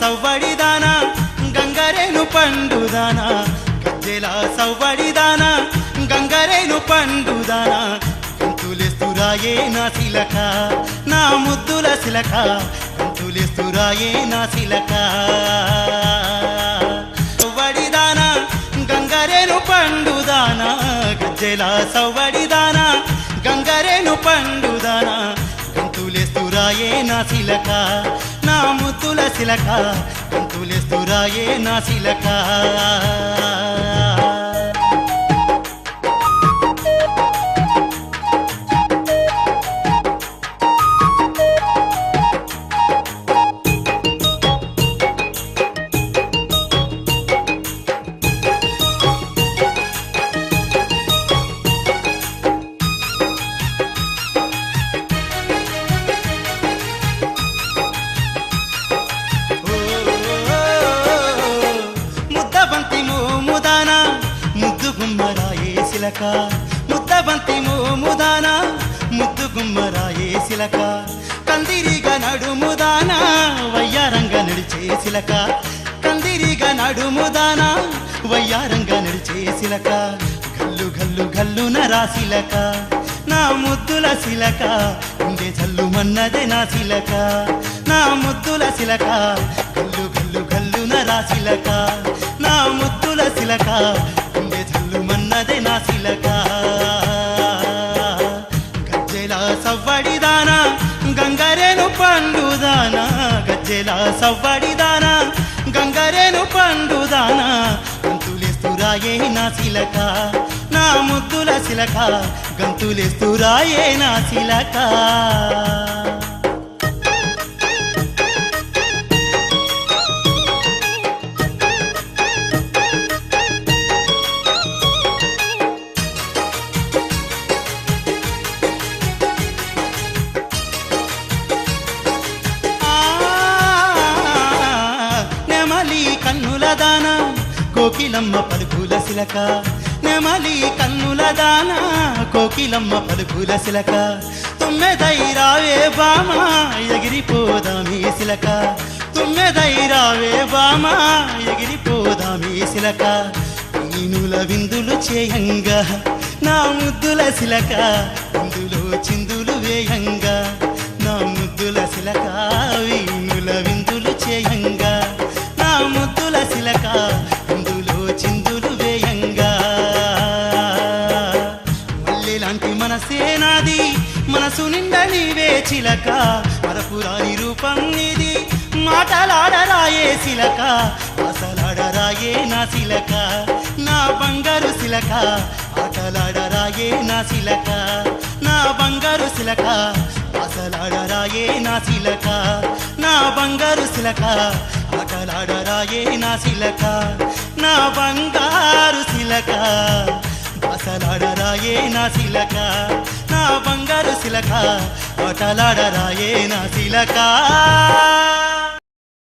సవ్వడిదానా గంగరేను పండుదానా గజ్జెల సవ్వడిదానా గంగరేను పండుదానా గంతులేస్తురాయే నా శిలక నా ముద్దుల శిలక గంతులేస్తురాయే నా శిలక సవ్వడిదానా గంగరేను పండుదానా గజ్జెల సవ్వడిదానా గంగరేను పండుదానా గంతులేస్తురాయే నా శిలక నా ముద్దుల శిలక గంతులేస్తురాయే నా శిలక ముద్దబంతి మోముదానా ముద్దు గుమ్మరాయే శిలక కందిరిగా నడుముదానా వయ్యారంగా నడిచే శిలక కందిరిగా నడుముదానా వయ్యారంగా నడిచే శిలక గల్లు గల్లు గల్లు నరాశిలక నా ముద్దుల శిలక ఉండే జల్లు మన్నదే నా శిలక నా ముద్దుల శిలక గల్లు గల్లు గల్లు నరాశిలక నా ముద్దుల శిలక ఉండే జల్లు మన్నదే నా శిలక గజ్జెల సవ్వడిదానా గంగరేను పండుదానా గజ్జెల సవ్వడిదానా గంగరేను పండుదానా గంతులేస్తురాయే నా శిలక నా ముద్దుల శిలక గంతులేస్తురాయే నా శిలక కన్నులదానా కోకిలమ్మ పలుకుల శిలక నెమలి కన్నులదానా కోకిలమ్మ పలుకుల శిలక తుమ్మెదైరావే బామా ఎగిరిపోదామీ శిలక తుమ్మెదైరావే బామా ఎగిరిపోదామీ శిలక నీనుల విందులు చేయంగా నా ముద్దుల శిలక ఇందులో చిందులు వేయంగా నా ముద్దుల శిలక వీనుల విందులు చేయంగా ముద్దుల శిలక ఇందులో చిందులు వేయంగా మల్లెలాంటి మనసే నాది మనసు నిండా నీవే చిలక మరపురాని రూపం నీది మాటలాడరాయే శిలక అసలాడరాయే నా శిలక నా బంగారు శిలక ఆటలాడరాయే నా శిలక నా బంగారు శిలక అసలాడరాయే నా శిలక నా బంగారు శిలక ఆటలాడరాయే నా శిలక నా బంగారు శిలక అసలాడరాయే నా శిలక నా బంగారు శిలక ఆటలాడరాయే నా శిలక